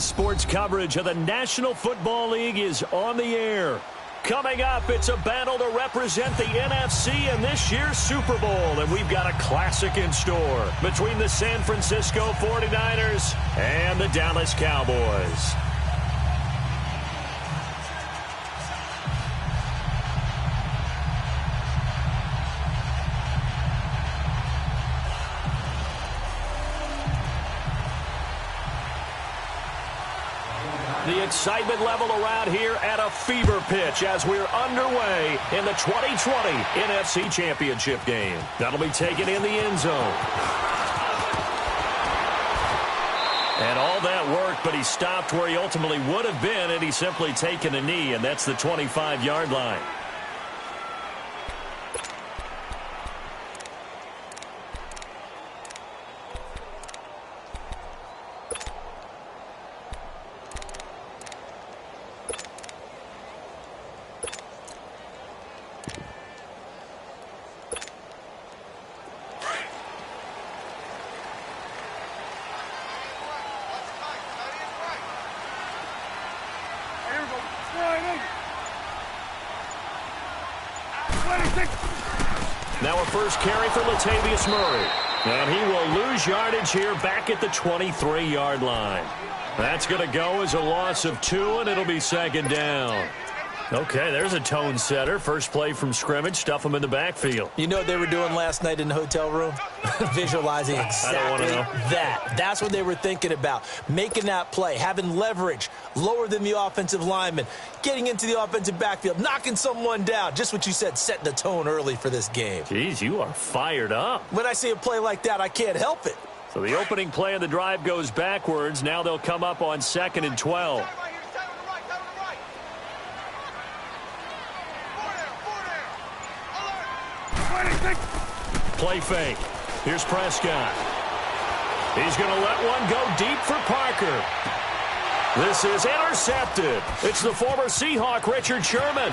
Sports coverage of the National Football League is on the air. Coming up, it's a battle to represent the NFC in this year's Super Bowl, and we've got a classic in store between the San Francisco 49ers and the Dallas Cowboys. The excitement level around here at a fever pitch as we're underway in the 2020 NFC Championship Game. That'll be taken in the end zone. And all that worked, but he stopped where he ultimately would have been, and he's simply taken a knee, and that's the 25-yard line. Now a first carry for Latavius Murray. And he will lose yardage here back at the 23-yard line. That's going to go as a loss of 2, and it'll be second down. Okay, there's a tone setter. First play from scrimmage, stuff them in the backfield. You know what they were doing last night in the hotel room? Visualizing exactly that. That's what they were thinking about. Making that play, having leverage, lower than the offensive lineman, getting into the offensive backfield, knocking someone down. Just what you said, setting the tone early for this game. Jeez, you are fired up. When I see a play like that, I can't help it. So the opening play of the drive goes backwards. Now they'll come up on 2nd and 12. Play fake. Here's Prescott. He's going to let one go deep for Parker. This is intercepted. It's the former Seahawk, Richard Sherman.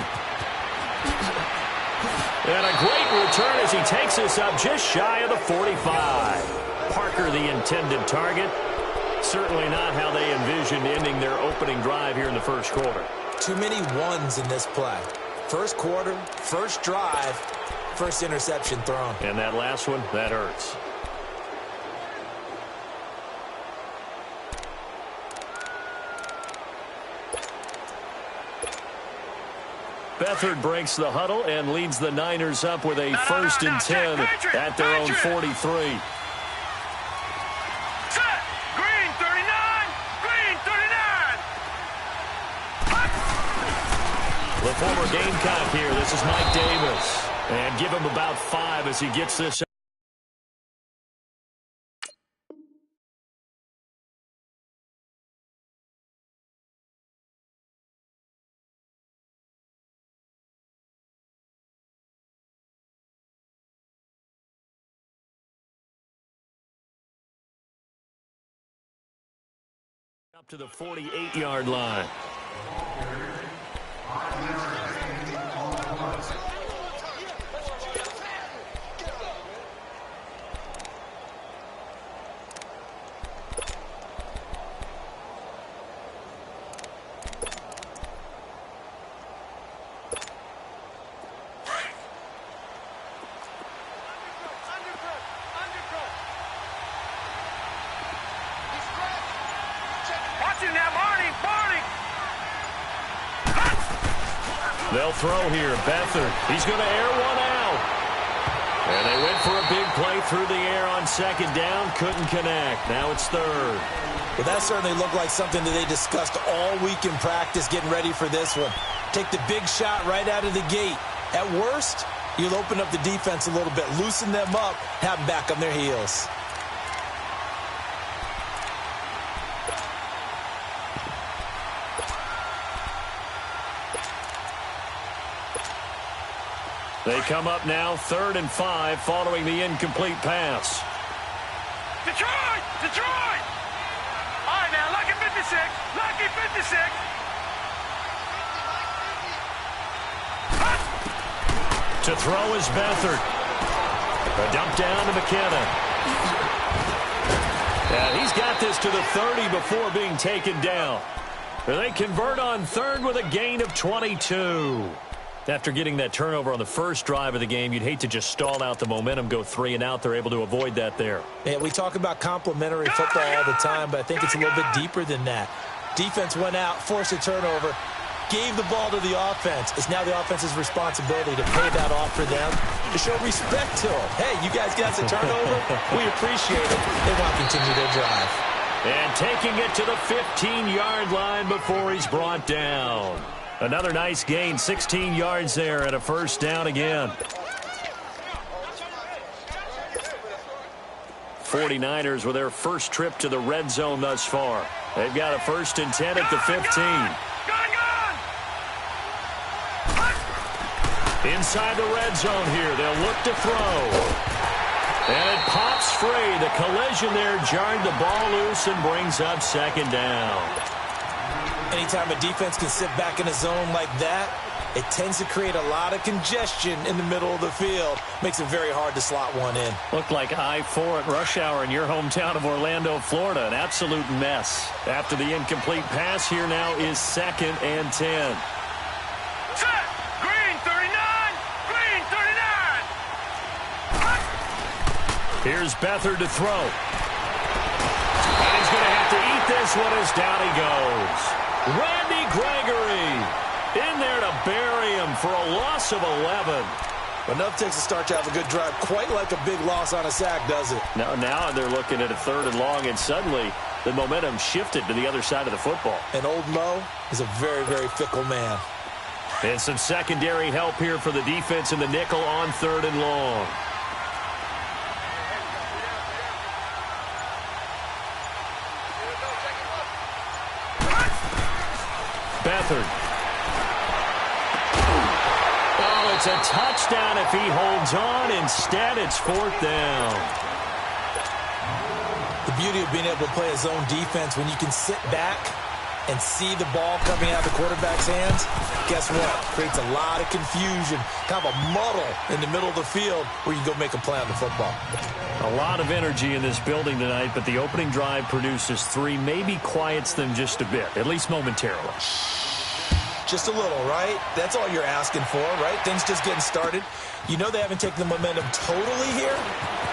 And a great return as he takes us up just shy of the 45. Parker, the intended target. Certainly not how they envisioned ending their opening drive here in the first quarter. Too many ones in this play. First quarter, first drive, first interception thrown. And that last one, that hurts. Beathard breaks the huddle and leads the Niners up with a first and 10 at their own 43. The former Gamecock here. This is Mike Davis. And give him about 5 as he gets this. Up to the 48-yard line. They'll throw here. Beathard. He's going to air one out. And they went for a big play through the air on second down. Couldn't connect. Now it's third. Well, that certainly looked like something that they discussed all week in practice, getting ready for this one. Take the big shot right out of the gate. At worst, you'll open up the defense a little bit, loosen them up, have them back on their heels. They come up now 3rd and 5 following the incomplete pass. Detroit! Detroit! All right, now, lucky 56. Lucky 56. To throw is Beathard. A dump down to McKinnon. And he's got this to the 30 before being taken down. They convert on third with a gain of 22. After getting that turnover on the first drive of the game, you'd hate to just stall out the momentum, go 3 and out. They're able to avoid that there. Yeah, we talk about complementary football all the time, but I think it's a little bit deeper than that. Defense went out, forced a turnover, gave the ball to the offense. It's now the offense's responsibility to pay that off for them, to show respect to them. Hey, you guys got a turnover? We appreciate it. They want to continue their drive. And taking it to the 15-yard line before he's brought down. Another nice gain, 16 yards there and a first down again. 49ers with their first trip to the red zone thus far. They've got a 1st and 10 at the 15. Inside the red zone here, they'll look to throw. And it pops free. The collision there jarred the ball loose and brings up 2nd down. Anytime a defense can sit back in a zone like that, it tends to create a lot of congestion in the middle of the field. Makes it very hard to slot one in. Looked like I-4 at rush hour in your hometown of Orlando, Florida. An absolute mess. After the incomplete pass, here now is 2nd and 10. Set! Green 39! Green 39! Here's Beathard to throw. And he's going to have to eat this one as down he goes. Randy Gregory in there to bury him for a loss of 11. Enough takes a start to have a good drive. Quite like a big loss on a sack, does it? Now they're looking at a 3rd and long, and suddenly the momentum shifted to the other side of the football. And old Mo is a very, very fickle man. And some secondary help here for the defense in the nickel on 3rd and long. Beathard. Oh, it's a touchdown if he holds on. Instead, it's 4th down. The beauty of being able to play a zone defense when you can sit back and see the ball coming out of the quarterback's hands, guess what? Creates a lot of confusion, kind of a muddle in the middle of the field where you go make a play on the football. A lot of energy in this building tonight, but the opening drive produces 3, maybe quiets them just a bit, at least momentarily. Just a little, right? That's all you're asking for, right? Things just getting started. You know they haven't taken the momentum totally here,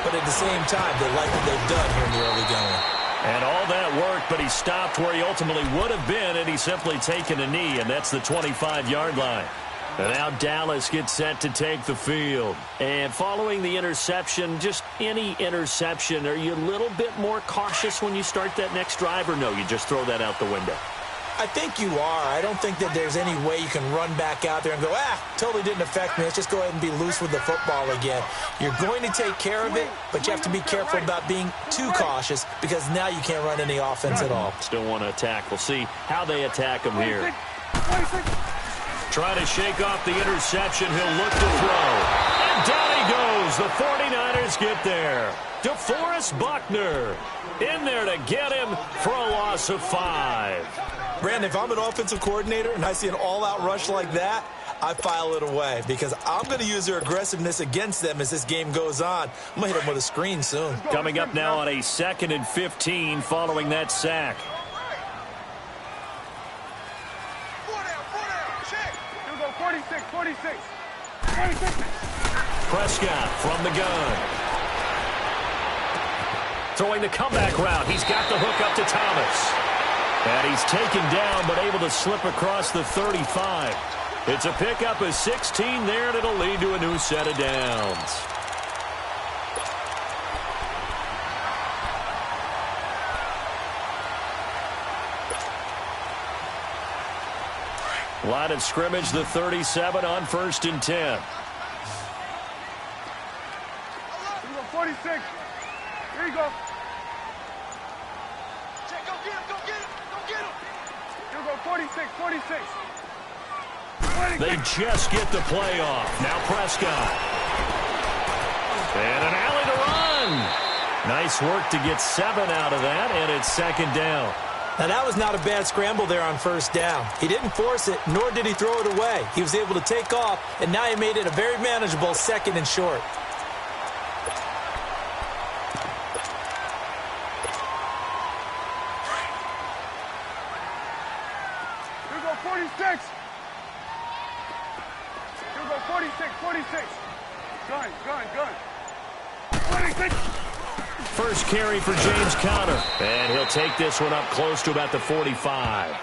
but at the same time, they like what they've done here in the early going. And all that worked, but he stopped where he ultimately would have been, and he's simply taken a knee, and that's the 25-yard line. And now Dallas gets set to take the field. And following the interception, just any interception, are you a little bit more cautious when you start that next drive, or no, you just throw that out the window? I think you are. I don't think that there's any way you can run back out there and go, totally didn't affect me. Let's just go ahead and be loose with the football again. You're going to take care of it, but you have to be careful about being too cautious because now you can't run any offense at all. Still want to attack. We'll see how they attack him here. Try to shake off the interception. He'll look to throw. And down he goes. The 49ers get there. DeForest Buckner in there to get him for a loss of 5. Brandon, if I'm an offensive coordinator and I see an all-out rush like that, I file it away because I'm going to use their aggressiveness against them as this game goes on. I'm going to hit them with a screen soon. Coming up now on a 2nd and 15 following that sack. Here we go, 46. Prescott from the gun. Throwing the comeback route. He's got the hook up to Thomas. And he's taken down but able to slip across the 35. It's a pickup of 16 there, and it'll lead to a new set of downs. Line of scrimmage, the 37 on 1st and 10. Here we go, 46. Here you go. Check, go get him. Here we go, 46. They just get the play off. Now Prescott. And an alley to run. Nice work to get 7 out of that, and it's 2nd down. Now, that was not a bad scramble there on 1st down. He didn't force it, nor did he throw it away. He was able to take off, and now he made it a very manageable 2nd and short. go 46. Here we go 46, 46. Gun. 46. First carry for James Conner. And he'll take this one up close to about the 45.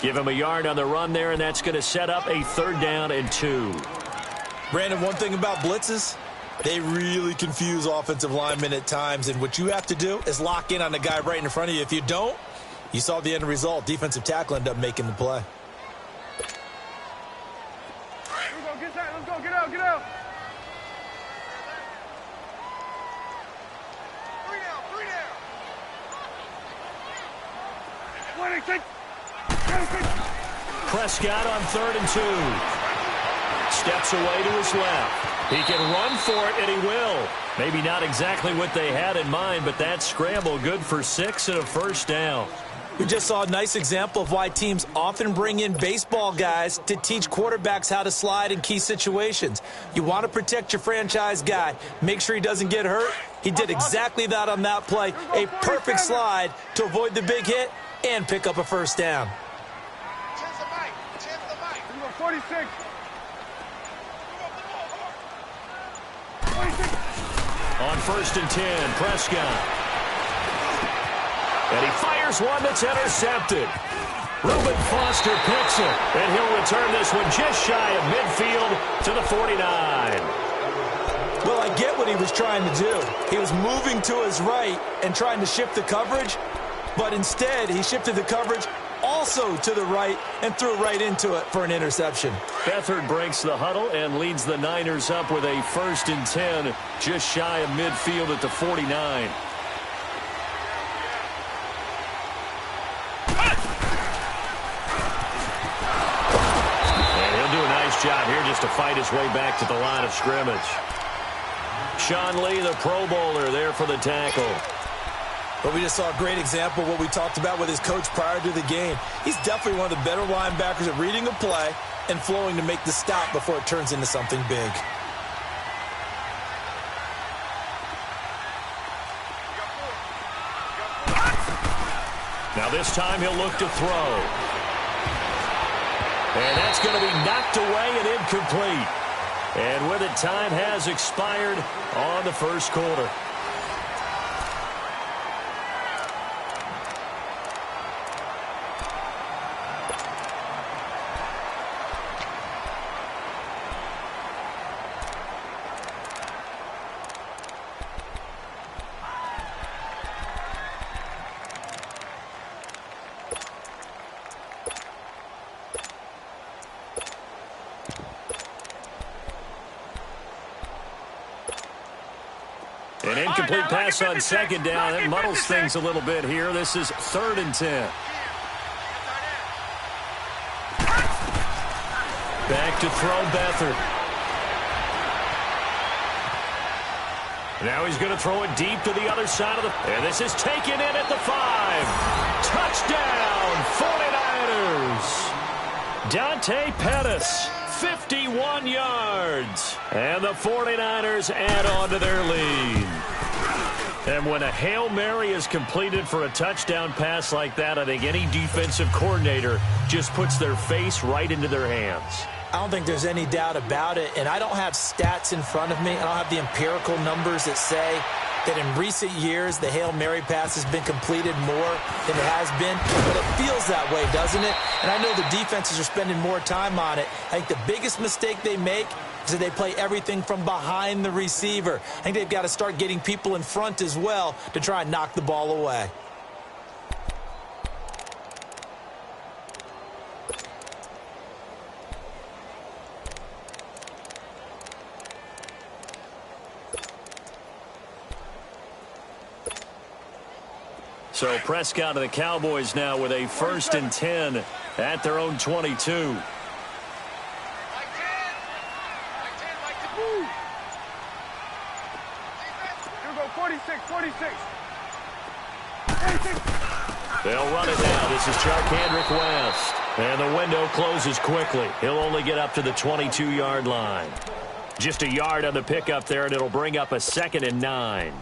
Give him a yard on the run there, and that's going to set up a 3rd down and 2. Brandon, one thing about blitzes, they really confuse offensive linemen at times, and what you have to do is lock in on the guy right in front of you. If you don't, you saw the end result. Defensive tackle ended up making the play. Here we go, get that, let's go, get out. 3 down. 26. Prescott on 3rd and 2. Steps away to his left. He can run for it, and he will. Maybe not exactly what they had in mind, but that scramble good for 6 and a 1st down. We just saw a nice example of why teams often bring in baseball guys to teach quarterbacks how to slide in key situations. You want to protect your franchise guy. Make sure he doesn't get hurt. He did exactly that on that play. A perfect slide to avoid the big hit and pick up a 1st down. Here we go 46. 46. On 1st and 10, Prescott. And he fires one that's intercepted. Reuben Foster picks it, and he'll return this one just shy of midfield to the 49. Well, I get what he was trying to do. He was moving to his right and trying to shift the coverage, but instead he shifted the coverage also to the right and threw right into it for an interception. Beathard breaks the huddle and leads the Niners up with a 1st and 10 just shy of midfield at the 49. And he'll do a nice job here just to fight his way back to the line of scrimmage. Sean Lee, the Pro Bowler, there for the tackle. But we just saw a great example of what we talked about with his coach prior to the game. He's definitely one of the better linebackers at reading a play and flowing to make the stop before it turns into something big. Now this time he'll look to throw. And that's going to be knocked away and incomplete. And with it, time has expired on the 1st quarter. An incomplete pass on 2nd down. That muddles things a little bit here. This is 3rd and 10. Back to throw Beathard. Now he's going to throw it deep to the other side of the... And this is taken in at the 5. Touchdown, 49ers. Dante Pettis, 51 yards. And the 49ers add on to their lead. And when a Hail Mary is completed for a touchdown pass like that, I think any defensive coordinator just puts their face right into their hands. I don't think there's any doubt about it, and I don't have stats in front of me. I don't have the empirical numbers that say that in recent years the Hail Mary pass has been completed more than it has been, but it feels that way, doesn't it? And I know the defenses are spending more time on it. I think the biggest mistake they make is that they play everything from behind the receiver. I think they've got to start getting people in front as well to try and knock the ball away. So Prescott and the Cowboys now with a 1st and 10 at their own 22. They'll run it now. This is Charkandrick West. And the window closes quickly. He'll only get up to the 22-yard line. Just a yard on the pickup there, and it'll bring up a 2nd and 9.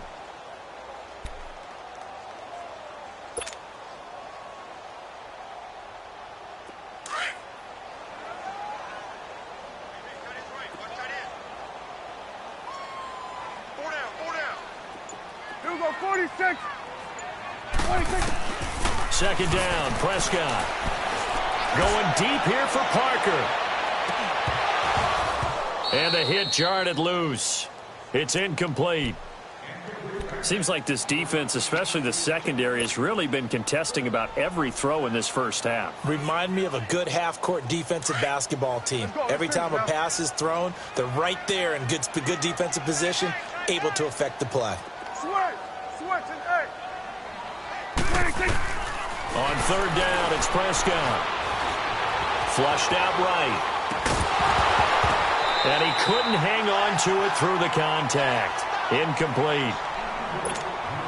46. 26. Second down, Prescott. Going deep here for Parker. And the hit jarred it loose. It's incomplete. Seems like this defense, especially the secondary, has really been contesting about every throw in this first half. Remind me of a good half-court defensive basketball team. Every time a pass is thrown, they're right there in good defensive position, able to affect the play. Switch and 8. On third down, it's Prescott. Flushed out right. And he couldn't hang on to it through the contact. Incomplete.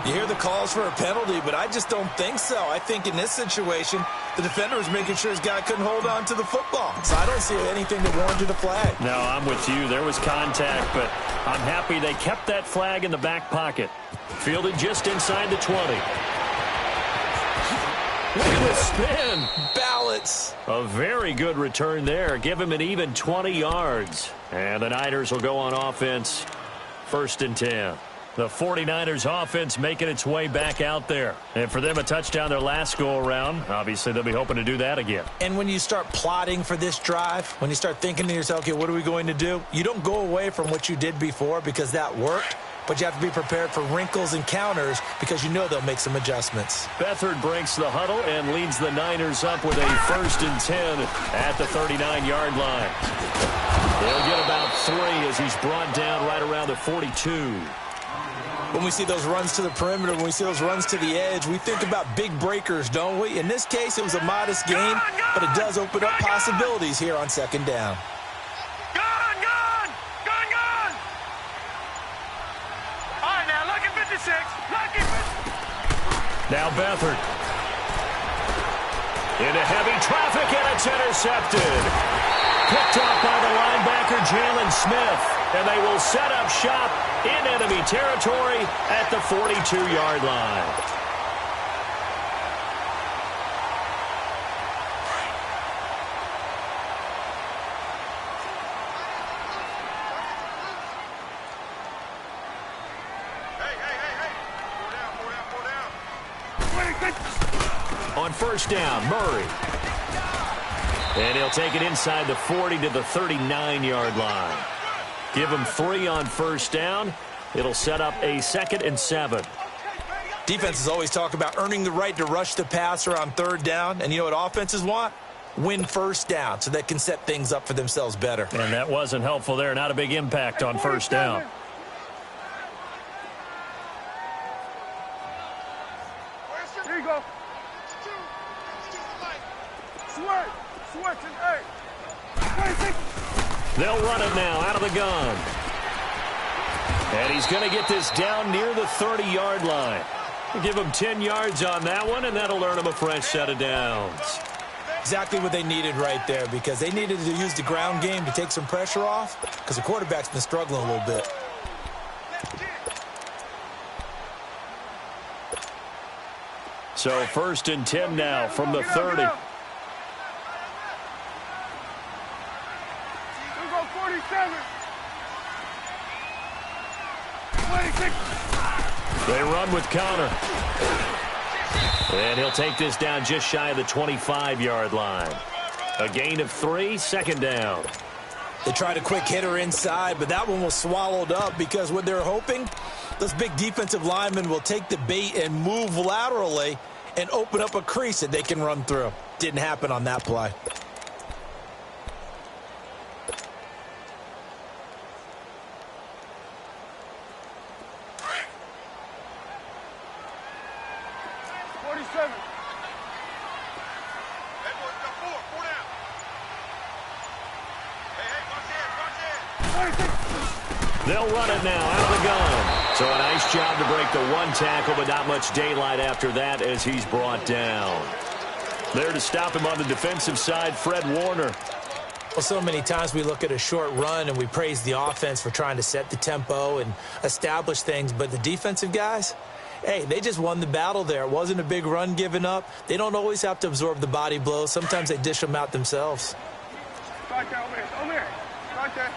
You hear the calls for a penalty, but I just don't think so. I think in this situation, the defender was making sure his guy couldn't hold on to the football. So I don't see anything that warranted a flag. No, I'm with you. There was contact, but I'm happy they kept that flag in the back pocket. Fielded just inside the 20. Look at the spin. Balance. A very good return there. Give him an even 20 yards. And the Niners will go on offense. 1st and 10. The 49ers offense making its way back out there. And for them, a touchdown their last go-around. Obviously, they'll be hoping to do that again. And when you start plotting for this drive, when you start thinking to yourself, okay, what are we going to do? You don't go away from what you did before because that worked. But you have to be prepared for wrinkles and counters because you know they'll make some adjustments. Beathard breaks the huddle and leads the Niners up with a 1st and 10 at the 39-yard line. They'll get about 3 as he's brought down right around the 42. When we see those runs to the perimeter, when we see those runs to the edge, we think about big breakers, don't we? In this case, it was a modest gain, but it does open up possibilities here on 2nd down. Now Beathard. Into heavy traffic, and it's intercepted. Picked off by the linebacker, Jalen Smith. And they will set up shop in enemy territory at the 42-yard line. On 1st down, Murray. And he'll take it inside the 40 to the 39-yard line. Give him 3 on 1st down. It'll set up a 2nd and 7. Defenses always talk about earning the right to rush the passer on 3rd down. And you know what offenses want? Win 1st down so they can set things up for themselves better. And that wasn't helpful there. Not a big impact on 1st down. Here you go. Switch and 8. They'll run it now out of the gun. And he's going to get this down near the 30-yard line. Give him 10 yards on that one, and that'll earn him a fresh set of downs. Exactly what they needed right there, because they needed to use the ground game to take some pressure off, because the quarterback's been struggling a little bit. So 1st and 10 now from the 30. They run with Connor. And he'll take this down just shy of the 25-yard line. A gain of 3, 2nd down. They tried a quick hitter inside, but that one was swallowed up because what they're hoping, those big defensive linemen will take the bait and move laterally and open up a crease that they can run through. Didn't happen on that play. They'll run it now out of the gun. So a nice job to break the 1 tackle, but not much daylight after that as he's brought down. There to stop him on the defensive side, Fred Warner. Well, so many times we look at a short run and we praise the offense for trying to set the tempo and establish things, but the defensive guys, hey, they just won the battle there. It wasn't a big run given up. They don't always have to absorb the body blows. Sometimes they dish them out themselves. Right there, over here. Right there.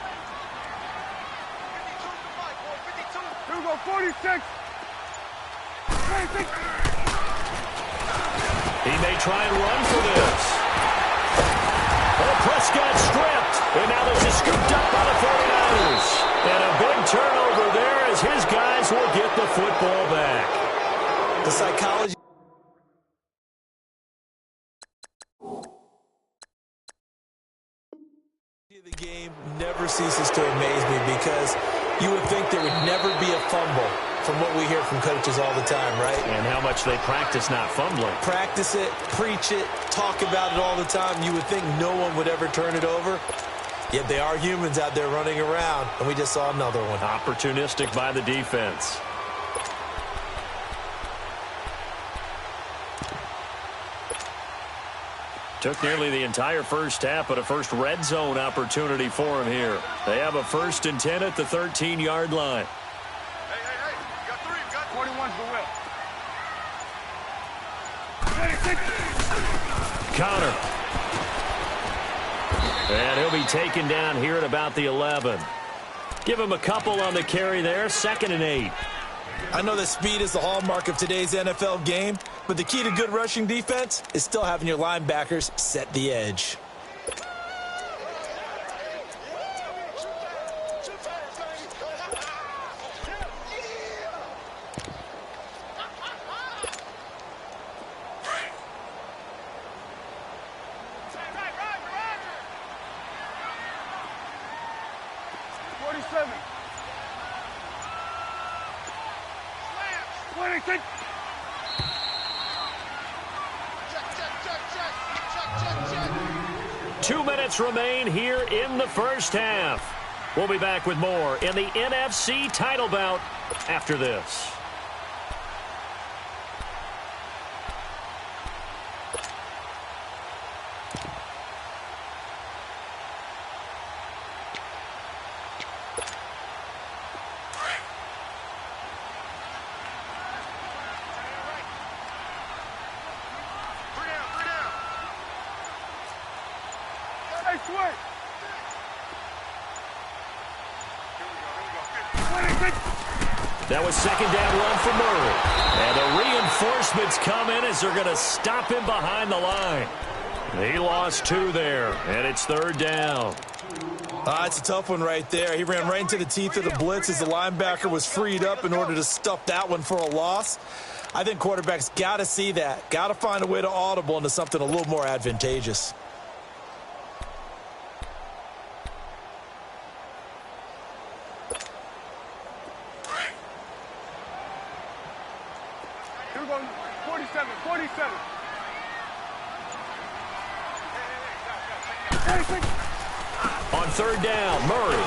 46. He may try and run for this. Oh, Prescott stripped. And now this is scooped up by the 49ers. And a big turnover there as his guys will get the football back. The psychology of the game never ceases to amaze me because you would think there would never be a fumble from what we hear from coaches all the time, right? And how much they practice not fumbling. Practice it, preach it, talk about it all the time. You would think no one would ever turn it over. Yet they are humans out there running around, and we just saw another one. Opportunistic by the defense. Took nearly the entire first half, but a first red zone opportunity for him here. They have a 1st and 10 at the 13-yard line. Hey, you got 3, you got 41's the will. Connor. And he'll be taken down here at about the 11. Give him a couple on the carry there, 2nd and 8. I know that speed is the hallmark of today's NFL game, but the key to good rushing defense is still having your linebackers set the edge. Remain here in the first half. We'll be back with more in the NFC title bout after this. That was 2nd down run for Murray. And the reinforcements come in as they're going to stop him behind the line. He lost 2 there, and it's 3rd down. It's a tough one right there. He ran right into the teeth of the blitz as the linebacker was freed up in order to stuff that one for a loss. I think quarterbacks got to see that. Got to find a way to audible into something a little more advantageous. On 3rd down, Murray.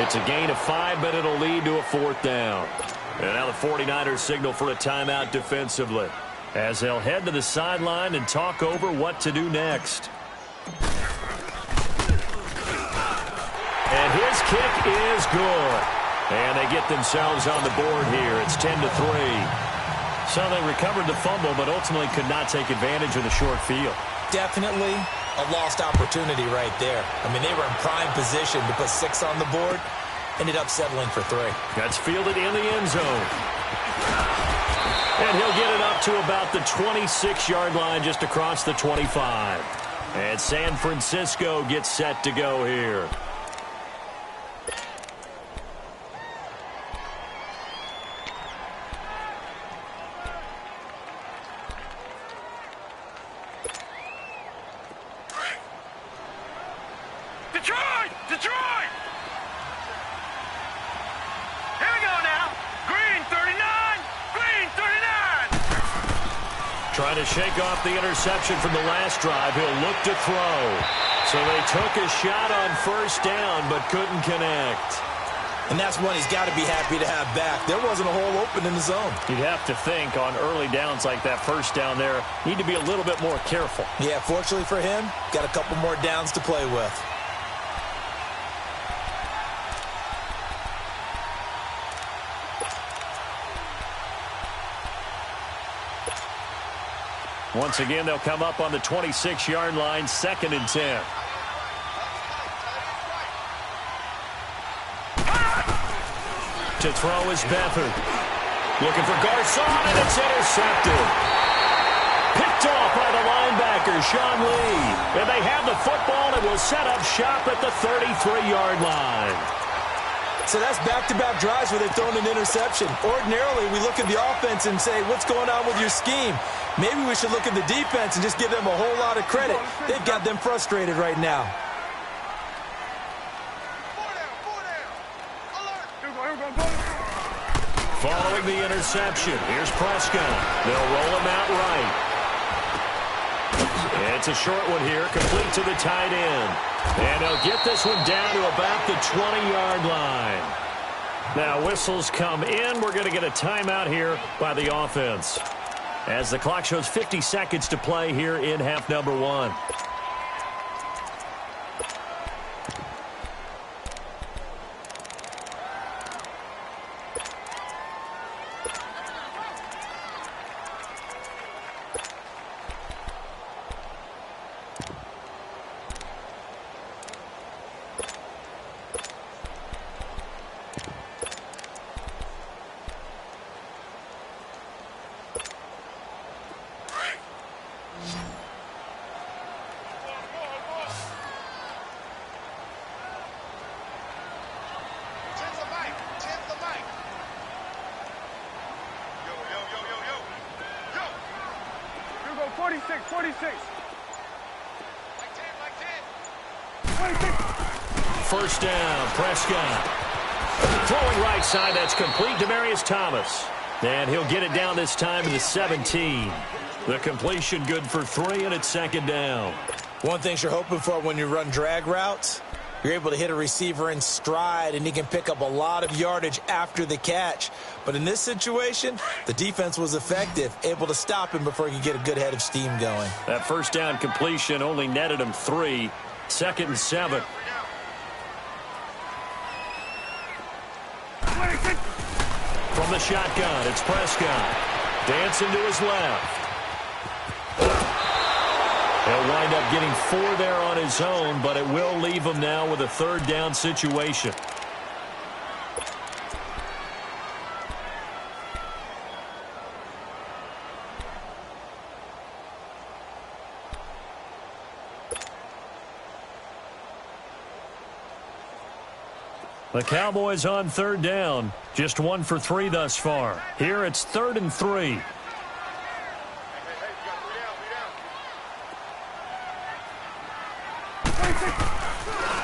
It's a gain of 5, but it'll lead to a 4th down. And now the 49ers signal for a timeout defensively as they'll head to the sideline and talk over what to do next. And his kick is good. And they get themselves on the board here. It's 10-3. So they recovered the fumble, but ultimately could not take advantage of the short field. Definitely a lost opportunity right there. I mean, they were in prime position to put 6 on the board. Ended up settling for 3. That's fielded in the end zone. And he'll get it up to about the 26-yard line, just across the 25. And San Francisco gets set to go here. Detroit! Here we go now. Green 39. Green 39. Trying to shake off the interception from the last drive. He'll look to throw. So they took a shot on 1st down, but couldn't connect. And that's one he's got to be happy to have back. There wasn't a hole open in the zone. You'd have to think on early downs like that 1st down there, need to be a little bit more careful. Yeah, fortunately for him, got a couple more downs to play with. Once again, they'll come up on the 26-yard line, 2nd and 10. To throw is Beathard. Looking for Garcon, and it's intercepted. Picked off by the linebacker, Sean Lee. And they have the football and will set up shop at the 33-yard line. So that's back-to-back drives where they've thrown an interception. Ordinarily, we look at the offense and say, what's going on with your scheme? Maybe we should look at the defense and just give them a whole lot of credit. They've got them frustrated right now. Following the interception, here's Prescott. They'll roll him out right. It's a short one here, complete to the tight end. And he'll get this one down to about the 20-yard line. Now, whistles come in. We're going to get a timeout here by the offense, as the clock shows 50 seconds to play here in half number 1. First down, Prescott. Throwing right side, that's complete. Demaryius Thomas. And he'll get it down this time to the 17. The completion good for 3, and it's second down. One thing you're hoping for when you run drag routes, you're able to hit a receiver in stride, and he can pick up a lot of yardage after the catch. But in this situation, the defense was effective, able to stop him before he could get a good head of steam going. That first down completion only netted him 3. Second and 7. From the shotgun, it's Prescott. Dancing to his left. He'll wind up getting 4 there on his own, but it will leave him now with a third down situation. The Cowboys on third down. Just 1 for 3 thus far. Here it's 3rd and 3.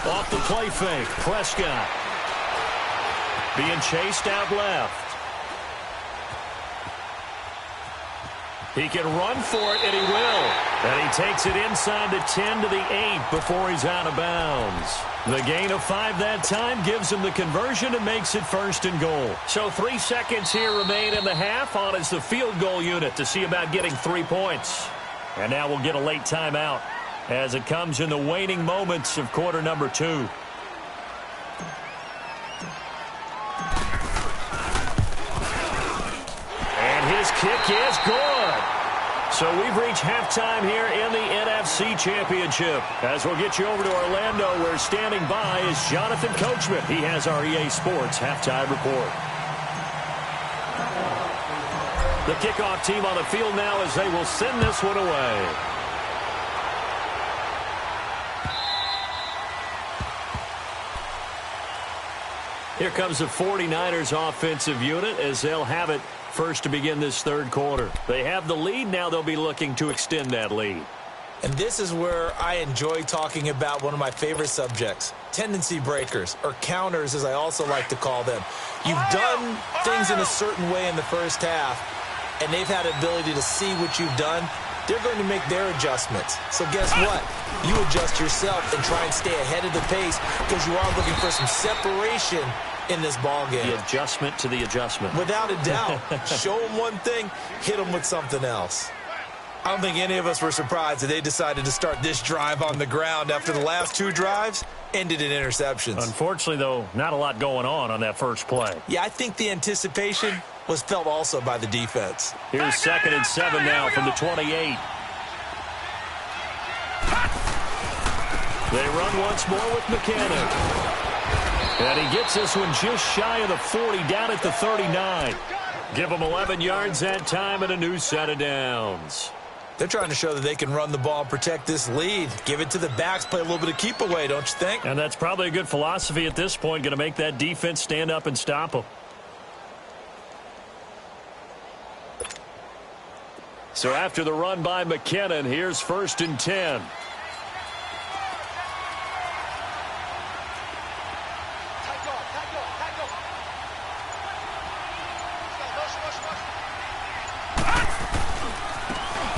Off the play fake, Prescott. Being chased out left. He can run for it, and he will. And he takes it inside the 10 to the 8 before he's out of bounds. The gain of 5 that time gives him the conversion and makes it 1st and goal. So 3 seconds here remain in the half. On is the field goal unit to see about getting 3 points. And now we'll get a late timeout as it comes in the waning moments of quarter number 2. And his kick is good. So we've reached halftime here in the NFC Championship. As we'll get you over to Orlando, where standing by is Jonathan Coachman. He has our EA Sports halftime report. The kickoff team on the field now as they will send this one away. Here comes the 49ers offensive unit as they'll have it first to begin this third quarter. They have the lead. Now they'll be looking to extend that lead. And this is where I enjoy talking about one of my favorite subjects, tendency breakers, or counters as I also like to call them. You've done things in a certain way in the first half, and they've had the ability to see what you've done. They're going to make their adjustments. So guess what? You adjust yourself and try and stay ahead of the pace because you are looking for some separation in this ball game. The adjustment to the adjustment. Without a doubt. Show them one thing, hit them with something else. I don't think any of us were surprised that they decided to start this drive on the ground after the last 2 drives ended in interceptions. Unfortunately, though, not a lot going on that first play. Yeah, I think the anticipation was felt also by the defense. Here's 2nd and 7 now from the 28. They run once more with Mechanic. And he gets this one just shy of the 40, down at the 39. Give them 11 yards that time and a new set of downs. They're trying to show that they can run the ball and protect this lead. Give it to the backs, play a little bit of keep away, don't you think? And that's probably a good philosophy at this point, going to make that defense stand up and stop them. So after the run by McKinnon, here's 1st and 10.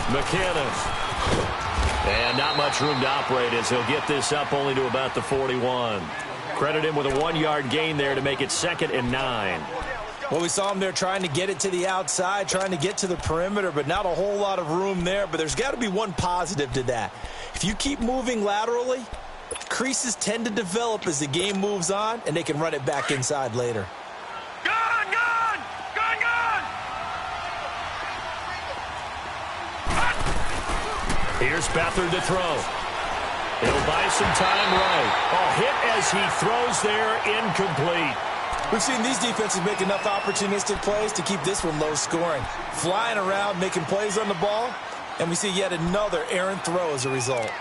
McKinnon. And not much room to operate as he'll get this up only to about the 41. Credit him with a 1-yard gain there to make it 2nd and 9. Well, we saw him there trying to get it to the outside, trying to get to the perimeter, but not a whole lot of room there. But there's got to be one positive to that. If you keep moving laterally, creases tend to develop as the game moves on, and they can run it back inside later. Gone! Gone! Gone! Gone! Here's Beathard to throw. He'll buy some time right. Oh, hit as he throws there, incomplete. We've seen these defenses make enough opportunistic plays to keep this one low scoring. Flying around, making plays on the ball, and we see yet another errant throw as a result.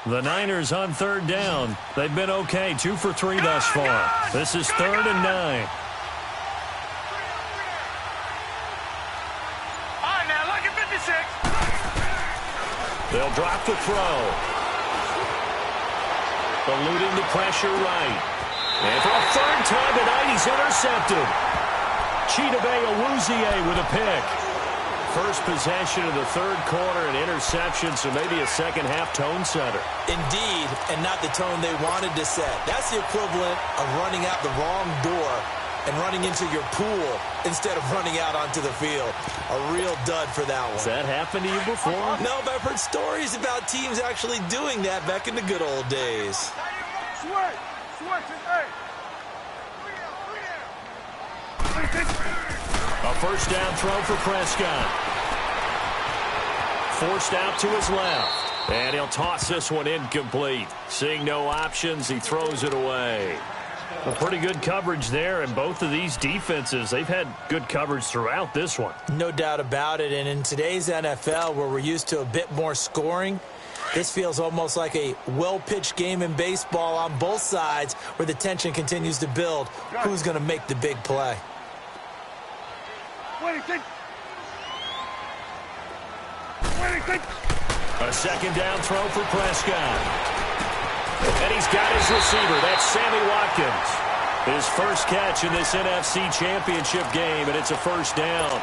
The Niners on 3rd down. They've been okay, 2 for 3 thus far. This is 3rd and 9. All right, now, lucky 56. They'll drop the throw. Eluding the pressure right. And for a 3rd time tonight, he's intercepted. Chidobe Awuzie with a pick. First possession of the 3rd quarter, an interception, so maybe a second-half tone setter. Indeed, and not the tone they wanted to set. That's the equivalent of running out the wrong door and running into your pool instead of running out onto the field. A real dud for that one. Has that happened to you before? No, but I've heard stories about teams actually doing that back in the good old days. Switch! Switch! Hey! A 1st down throw for Prescott. Forced out to his left. And he'll toss this one incomplete. Seeing no options, he throws it away. A pretty good coverage there, and both of these defenses, they've had good coverage throughout this one. No doubt about it, and in today's NFL, where we're used to a bit more scoring, this feels almost like a well-pitched game in baseball on both sides where the tension continues to build. Who's going to make the big play? A 2nd down throw for Prescott. And he's got his receiver. That's Sammy Watkins. His first catch in this NFC Championship game, and it's a 1st down.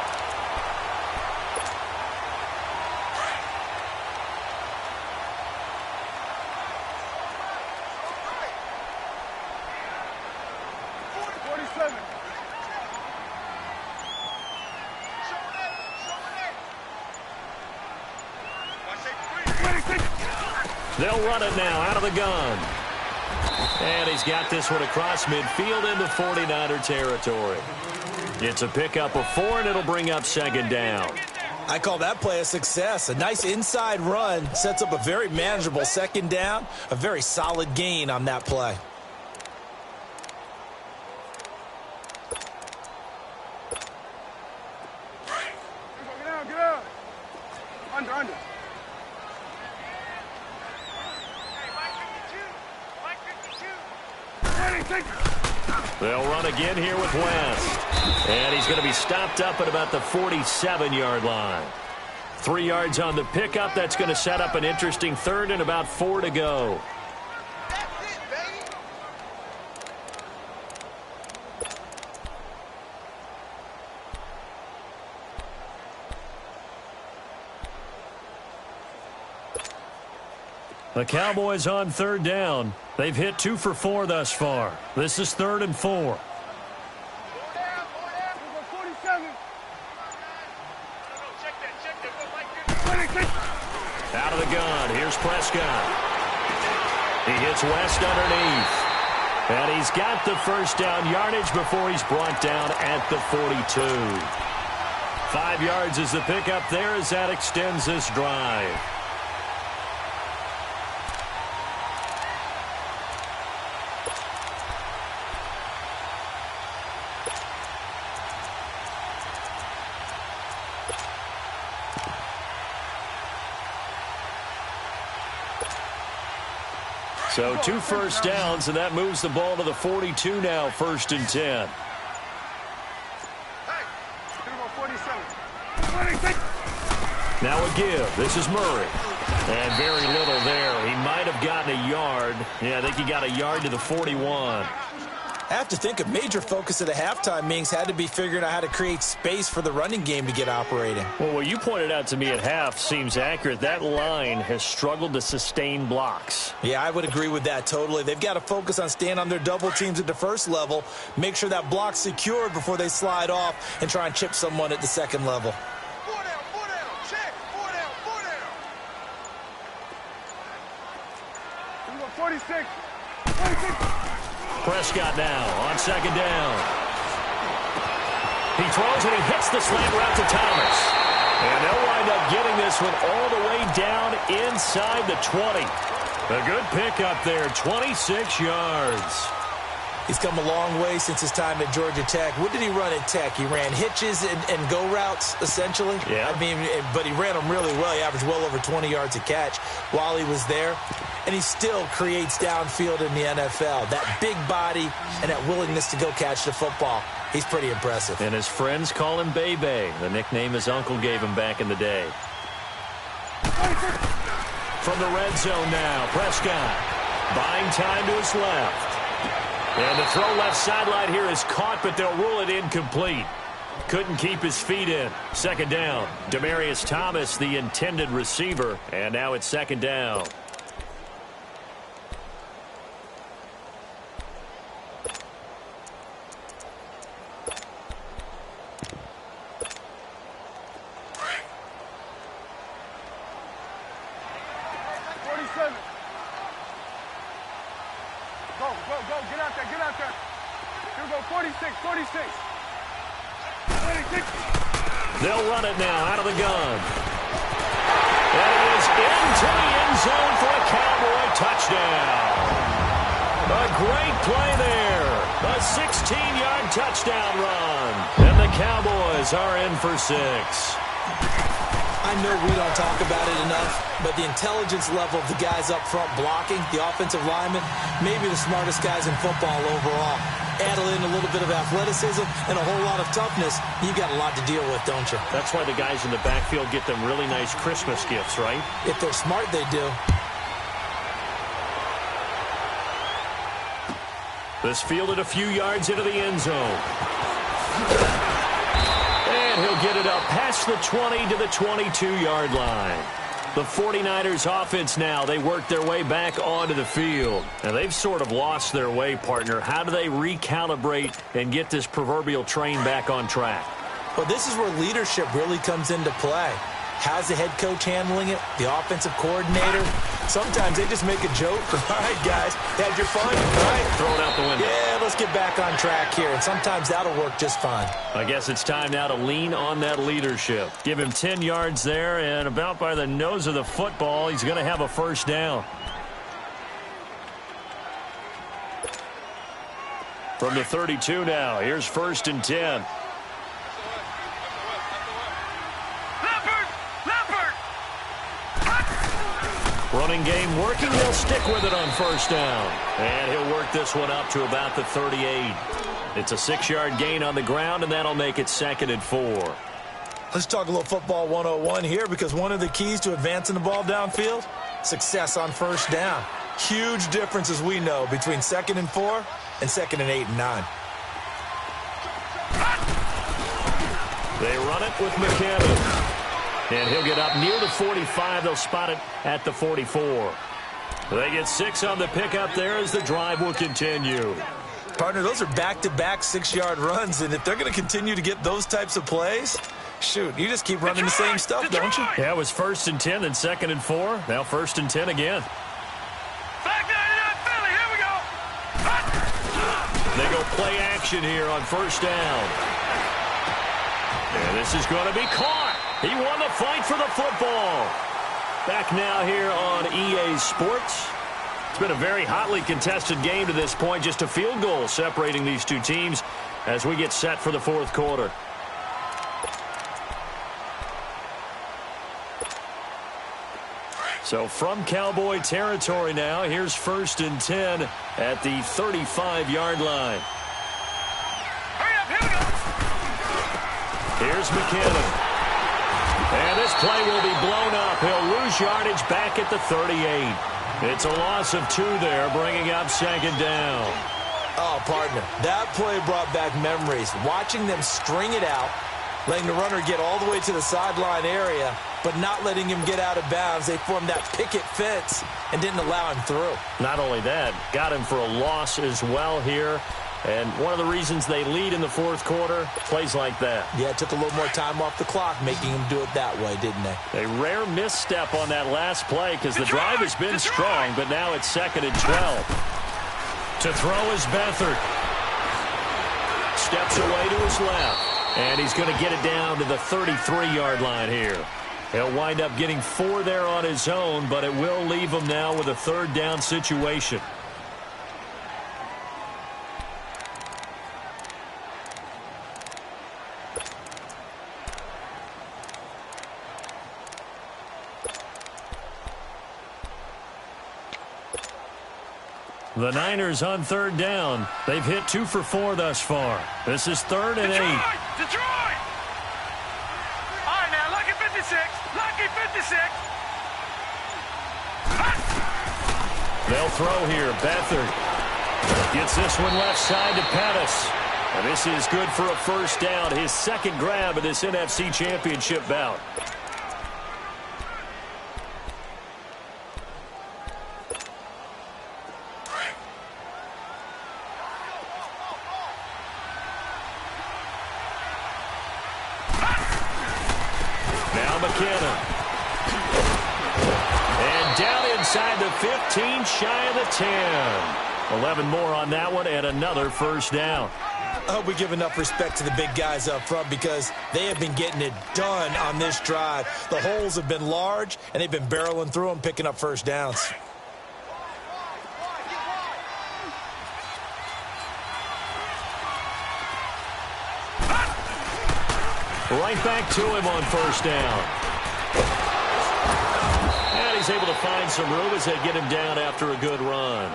They'll run it now out of the gun. And he's got this one across midfield into 49er territory. It's a pickup of 4, and it'll bring up 2nd down. I call that play a success. A nice inside run sets up a very manageable 2nd down. A very solid gain on that play. Get out. Under. They'll run again here with West. And he's going to be stopped up at about the 47-yard line. 3 yards on the pickup. That's going to set up an interesting 3rd and about 4 to go. The Cowboys on 3rd down. They've hit 2 for 4 thus far. This is 3rd and 4. Out of the gun. Here's Prescott. He hits West underneath. And he's got the first down yardage before he's brought down at the 42. 5 yards is the pickup there as that extends this drive. So 2 first downs, and that moves the ball to the 42 now, 1st and 10. Now a give. This is Murray. And very little there. He might have gotten a yard. Yeah, I think he got a yard to the 41. I have to think a major focus of the halftime meetings had to be figuring out how to create space for the running game to get operating. Well, what you pointed out to me at half seems accurate. That line has struggled to sustain blocks. Yeah, I would agree with that totally. They've got to focus on staying on their double teams at the first level, make sure that block's secured before they slide off and try and chip someone at the second level. 4 down, check, 4 down, 4 down. We go 46, 46. Prescott now on 2nd down. He throws and he hits the slant route to Thomas. And they'll wind up getting this one all the way down inside the 20. A good pickup there, 26 yards. He's come a long way since his time at Georgia Tech. What did he run at Tech? He ran hitches and go routes, essentially. Yeah. I mean, but he ran them really well. He averaged well over 20 yards a catch while he was there. And he still creates downfield in the NFL. That big body and that willingness to go catch the football. He's pretty impressive. And his friends call him Bebe, the nickname his uncle gave him back in the day. From the red zone now, Prescott buying time to his left. And the throw left sideline here is caught, but they'll rule it incomplete. Couldn't keep his feet in. 2nd down. Demaryius Thomas, the intended receiver, and now it's 2nd down. Go, get out there. Here we go, 46. They'll run it now out of the gun. And it is into the end zone for a Cowboy touchdown. A great play there. A 16-yard touchdown run. And the Cowboys are in for 6. I know we don't talk about it enough, but the intelligence level of the guys up front blocking, the offensive linemen, maybe the smartest guys in football overall. Add in a little bit of athleticism and a whole lot of toughness, you got a lot to deal with, don't you? That's why the guys in the backfield get them really nice Christmas gifts, right? If they're smart, they do. This fielded a few yards into the end zone. And he'll get it up past the 20 to the 22-yard line. The 49ers offense now, they work their way back onto the field. And they've sort of lost their way, partner. How do they recalibrate and get this proverbial train back on track? Well, this is where leadership really comes into play. How's the head coach handling it? The offensive coordinator? Sometimes they just make a joke. All right, guys, had your fun? All right. Throw it out the window. Yeah, let's get back on track here. And sometimes that'll work just fine. I guess it's time now to lean on that leadership. Give him 10 yards there, and about by the nose of the football, he's going to have a 1st down. From the 32 now, here's 1st and 10. Running game working. They'll stick with it on 1st down. And he'll work this one up to about the 38. It's a 6-yard gain on the ground, and that'll make it 2nd and 4. Let's talk a little football 101 here, because one of the keys to advancing the ball downfield, success on 1st down. Huge difference, as we know, between 2nd and 4 and 2nd and 8 and 9. They run it with McCammon. And he'll get up near the 45. They'll spot it at the 44. They get 6 on the pickup there as the drive will continue. Partner, those are back-to-back 6-yard runs, and if they're going to continue to get those types of plays, shoot, you just keep running the same stuff, don't you? Yeah, it was 1st and 10, then 2nd and 4. Now 1st and 10 again. Back 99 Philly, here we go. They go play action here on first down. And this is going to be caught. He won the fight for the football. Back now here on EA Sports. It's been a very hotly contested game to this point. Just a field goal separating these two teams as we get set for the fourth quarter. So from Cowboy territory now, here's 1st and 10 at the 35-yard line. Hurry up, here we go. Here's McKinnon. And this play will be blown up. He'll lose yardage back at the 38. It's a loss of 2 there, bringing up 2nd down. Oh, partner, that play brought back memories. Watching them string it out, letting the runner get all the way to the sideline area, but not letting him get out of bounds. They formed that picket fence and didn't allow him through. Not only that, got him for a loss as well here. And one of the reasons they lead in the fourth quarter, plays like that. Yeah, it took a little more time off the clock, making him do it that way, didn't they? A rare misstep on that last play because the drive has been strong, but now it's 2nd and 12. To throw is Beathard. Steps away to his left. And he's going to get it down to the 33-yard line here. He'll wind up getting 4 there on his own, but it will leave him now with a 3rd down situation. The Niners on 3rd down. They've hit 2 for 4 thus far. This is 3rd and 8. Detroit! All right, now, lucky 56. Lucky 56. They'll throw here. Beathard gets this one left side to Pettis. And this is good for a 1st down. His 2nd grab of this NFC Championship bout. McKinnon. And down inside the 15, shy of the 10. 11 more on that one and another 1st down. I hope we give enough respect to the big guys up front because they have been getting it done on this drive. The holes have been large, and they've been barreling through them, picking up 1st downs. Right back to him on 1st down. And he's able to find some room as they get him down after a good run.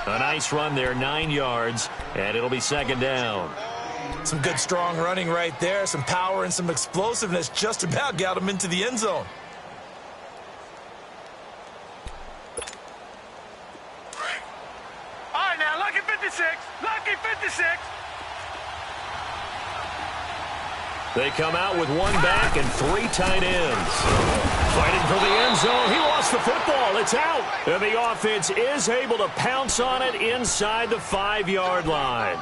A nice run there, 9 yards, and it'll be 2nd down. Some good, strong running right there. Some power and some explosiveness just about got him into the end zone. All right, now, lucky 56. Lucky 56. They come out with 1 back and 3 tight ends. Fighting for the end zone. He lost the football. It's out. And the offense is able to pounce on it inside the 5-yard line.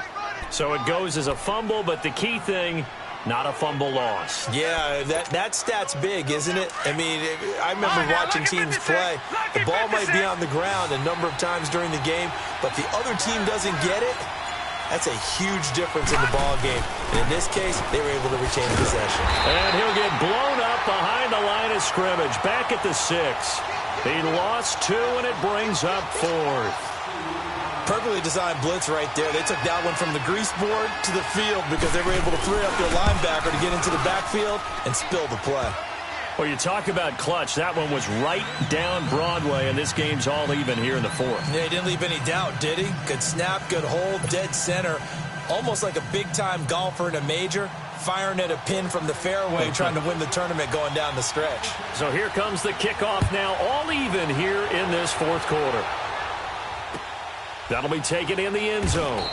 So it goes as a fumble, but the key thing, not a fumble loss. Yeah, that stat's big, isn't it? I mean, I remember watching teams play. The ball might be on the ground a number of times during the game, but the other team doesn't get it. That's a huge difference in the ball game. And in this case, they were able to retain possession. And he'll get blown up behind the line of scrimmage, back at the 6. He lost 2, and it brings up 4th. Perfectly designed blitz right there. They took that one from the grease board to the field because they were able to free up their linebacker to get into the backfield and spill the play. Well, you talk about clutch. That one was right down Broadway, and this game's all even here in the 4th. Yeah, he didn't leave any doubt, did he? Good snap, good hold, dead center. Almost like a big-time golfer in a major, firing at a pin from the fairway, trying to win the tournament going down the stretch. So here comes the kickoff now, all even here in this 4th quarter. That'll be taken in the end zone.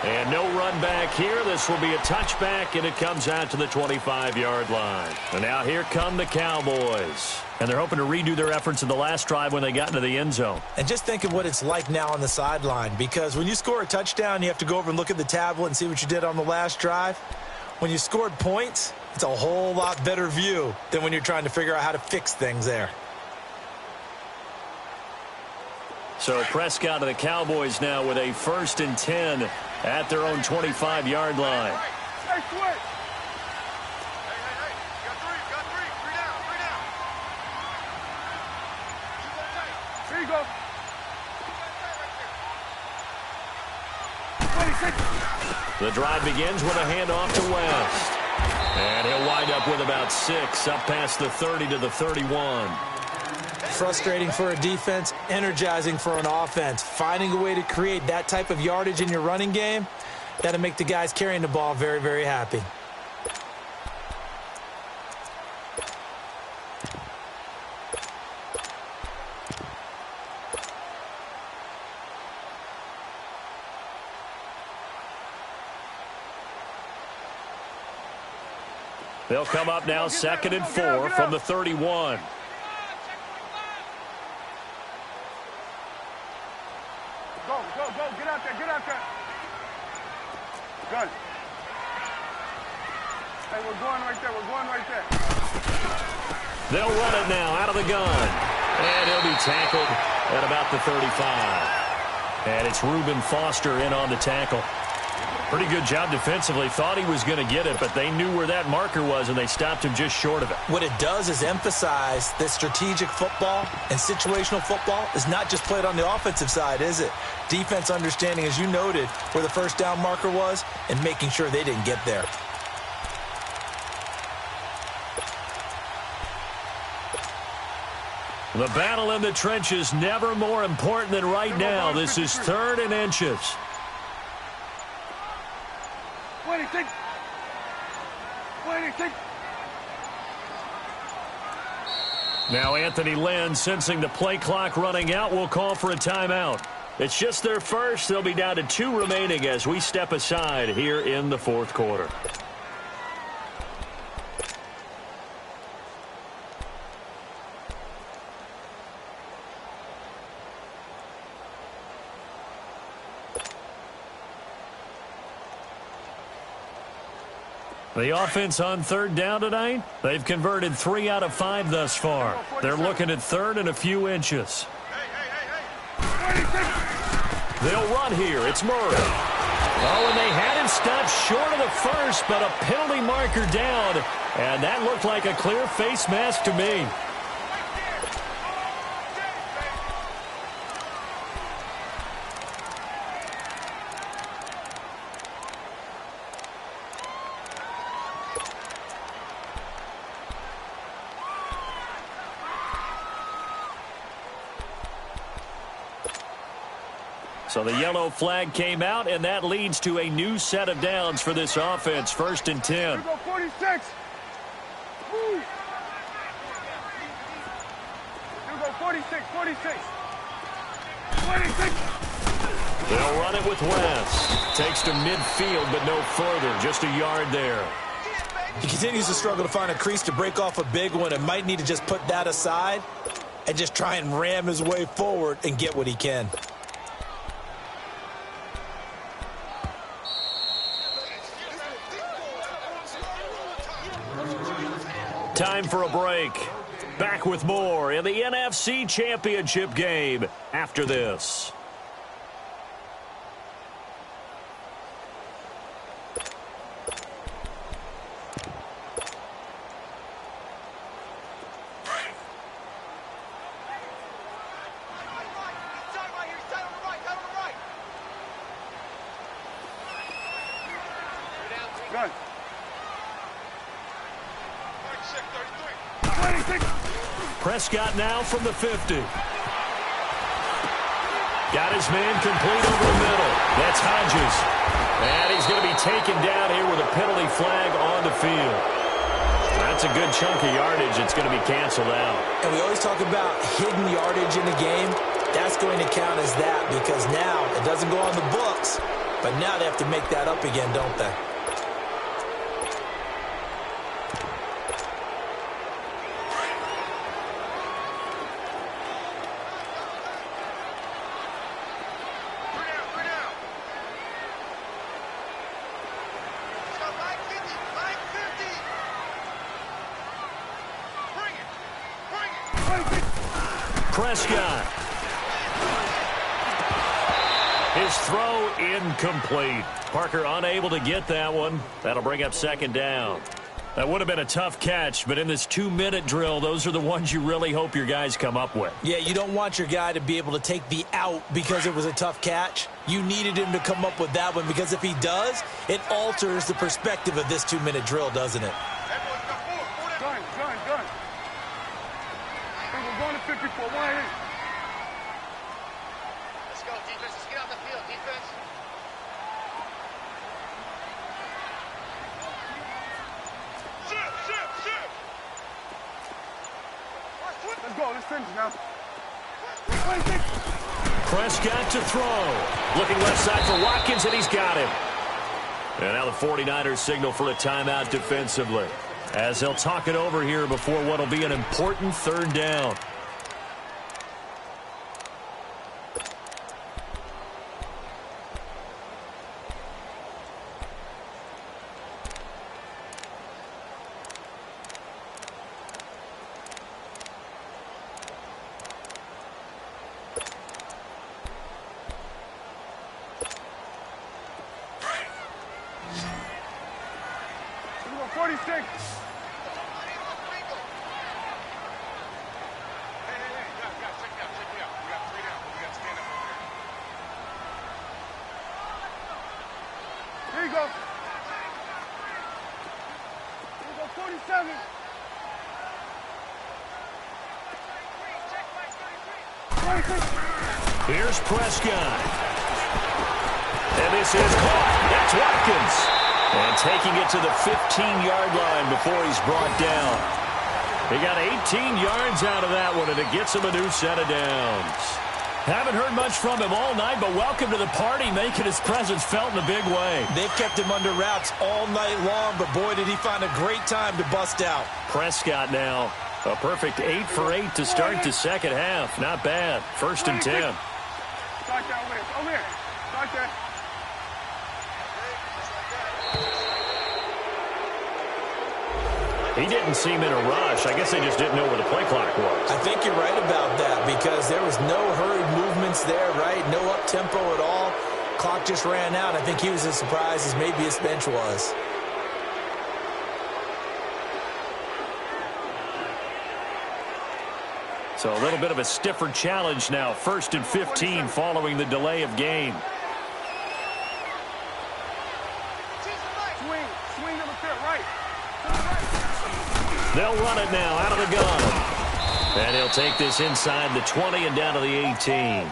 And no run back here. This will be a touchback, and it comes out to the 25-yard line. And now here come the Cowboys. And they're hoping to redo their efforts in the last drive when they got into the end zone. And just think of what it's like now on the sideline, because when you score a touchdown, you have to go over and look at the tablet and see what you did on the last drive. When you scored points, it's a whole lot better view than when you're trying to figure out how to fix things there. So Prescott and the Cowboys now with a 1st and 10 at their own 25-yard line. Hey, switch. Hey. Got three. Three down. Here you go. 26. The drive begins with a handoff to West. And he'll wind up with about 6, up past the 30 to the 31. Frustrating for a defense, energizing for an offense. Finding a way to create that type of yardage in your running game, that'll make the guys carrying the ball very, very happy. They'll come up now 2nd and 4 from the 31. Go. Get out there. Good. Hey, we're going right there. They'll run it now out of the gun. And he'll be tackled at about the 35. And it's Reuben Foster in on the tackle. Pretty good job defensively. Thought he was going to get it, but they knew where that marker was, and they stopped him just short of it. What it does is emphasize that strategic football and situational football is not just played on the offensive side, is it? Defense understanding, as you noted, where the first down marker was and making sure they didn't get there. The battle in the trenches never more important than right now. This is 3rd and inches. 26. Now Anthony Lynn, sensing the play clock running out, will call for a timeout. It's just their first. They'll be down to 2 remaining as we step aside here in the 4th quarter. The offense on 3rd down tonight, they've converted 3 out of 5 thus far. They're looking at 3rd and a few inches. They'll run here. It's Murray. Oh, and they had him stopped short of the first, but a penalty marker down. And that looked like a clear face mask to me. So the yellow flag came out, and that leads to a new set of downs for this offense. 1st and 10. Here we go, 46. Woo. Here we go, 46. 26. They'll run it with West. Takes to midfield, but no further. Just a yard there. He continues to struggle to find a crease to break off a big one and might need to just put that aside and just try and ram his way forward and get what he can. Time for a break. Back with more in the NFC Championship game after this. Good. Prescott now from the 50. Got his man complete over the middle. That's Hodges. And he's going to be taken down here with a penalty flag on the field. That's a good chunk of yardage. It's going to be canceled out. And we always talk about hidden yardage in the game. That's going to count as that because now it doesn't go on the books, but now they have to make that up again, don't they? Prescott. His throw incomplete. Parker unable to get that one. That'll bring up second down. That would have been a tough catch, but in this 2-minute drill, those are the ones you really hope your guys come up with. Yeah, you don't want your guy to be able to take the out because it was a tough catch. You needed him to come up with that one because if he does, it alters the perspective of this 2-minute drill, doesn't it? Gun. We're going to 54. Why ain't? Let's go, defense. Let's get out the field, defense. Shit. Let's go. Let's finish now. Prescott to throw. Looking left side for Watkins, and he's got him. And now the 49ers signal for a timeout defensively, as they'll talk it over here before what will be an important third down. Here you go. 47. Here's Prescott. And this is caught. That's Watkins. And taking it to the 15-yard line before he's brought down. He got 18 yards out of that one, and it gets him a new set of downs. Haven't heard much from him all night, but welcome to the party, making his presence felt in a big way. They've kept him under wraps all night long, but boy, did he find a great time to bust out. Prescott now, a perfect 8 for 8 to start the second half. Not bad. 1st and 10. Start that way. Over here. Start that. He didn't seem in a rush. I guess they just didn't know where the play clock was. I think you're right about that because there was no hurried movements there, right? No up-tempo at all. Clock just ran out. I think he was as surprised as maybe his bench was. So a little bit of a stiffer challenge now. 1st and 15 following the delay of game. Swing to the field, right. They'll run it now out of the gun. And he'll take this inside the 20 and down to the 18.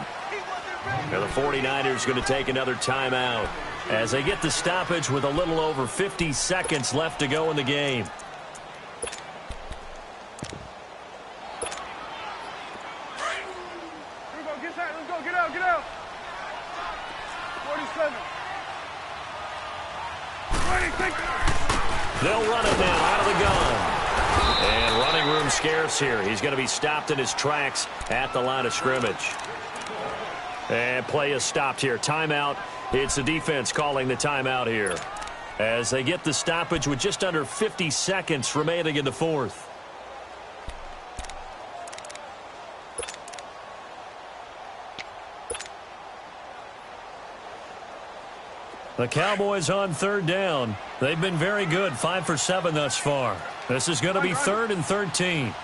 Now the 49ers going to take another timeout as they get the stoppage with a little over 50 seconds left to go in the game. Here we go. Get out. Let's go. Get out. 47. 26. They'll run it now out of the gun. And running room scarce here. He's going to be stopped in his tracks at the line of scrimmage. And play is stopped here. Timeout. It's the defense calling the timeout here, as they get the stoppage with just under 50 seconds remaining in the 4th. The Cowboys on 3rd down. They've been very good, 5 for 7 thus far. This is going to be 3rd and 13.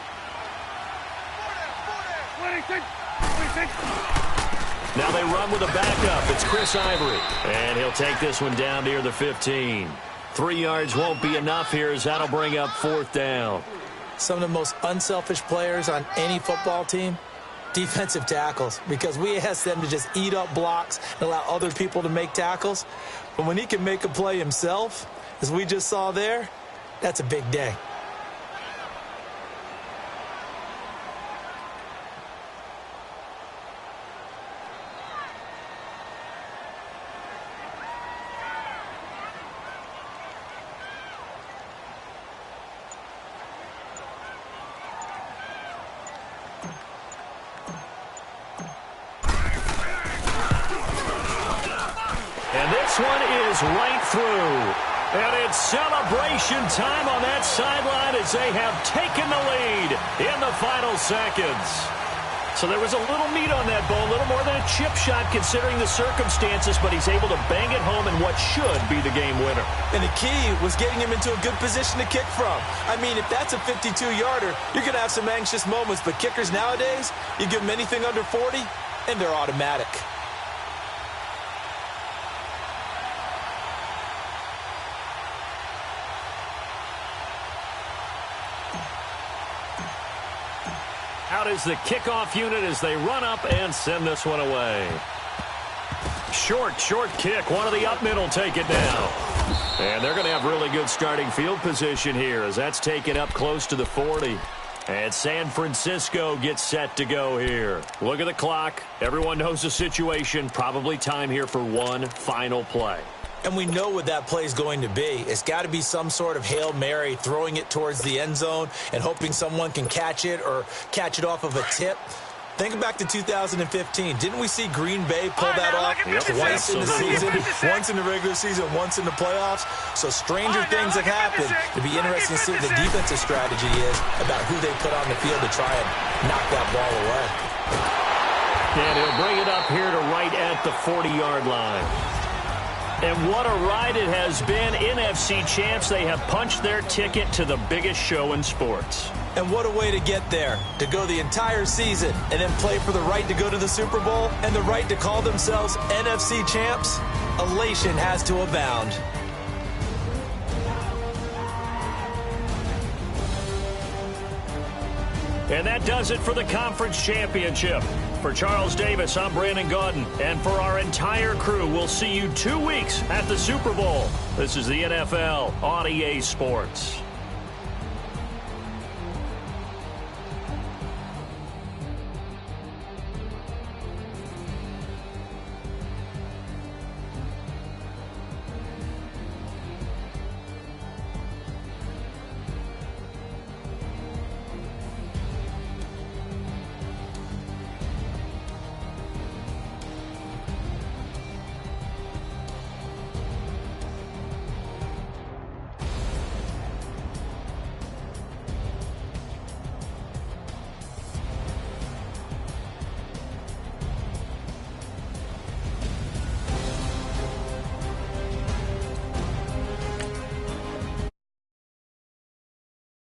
26. Now they run with a backup. It's Chris Ivory. And he'll take this one down near the 15. 3 yards won't be enough here as that'll bring up 4th down. Some of the most unselfish players on any football team, defensive tackles, because we ask them to just eat up blocks and allow other people to make tackles. But when he can make a play himself, as we just saw there, that's a big day. One is right through. And it's celebration time on that sideline as they have taken the lead in the final seconds. So there was a little meat on that ball, a little more than a chip shot considering the circumstances, but he's able to bang it home in what should be the game winner. And the key was getting him into a good position to kick from. I mean, if that's a 52-yarder, you're going to have some anxious moments, but kickers nowadays, you give them anything under 40, and they're automatic. Out is the kickoff unit as they run up and send this one away. Short kick. One of the up middle take it down. And they're going to have really good starting field position here as that's taken up close to the 40. And San Francisco gets set to go here. Look at the clock. Everyone knows the situation. Probably time here for one final play. And we know what that play is going to be. It's got to be some sort of Hail Mary, throwing it towards the end zone and hoping someone can catch it or catch it off of a tip. Think back to 2015. Didn't we see Green Bay pull that off twice in the season? Once in the regular season, once in the playoffs. So stranger things have happened. It'd be interesting to see what the defensive strategy is about who they put on the field to try and knock that ball away. And he'll bring it up here to right at the 40-yard line. And what a ride it has been. NFC champs, they have punched their ticket to the biggest show in sports. And what a way to get there, to go the entire season and then play for the right to go to the Super Bowl and the right to call themselves NFC champs. Elation has to abound. And that does it for the conference championship. For Charles Davis, I'm Brandon Gaudin. And for our entire crew, we'll see you 2 weeks at the Super Bowl. This is the NFL on EA Sports.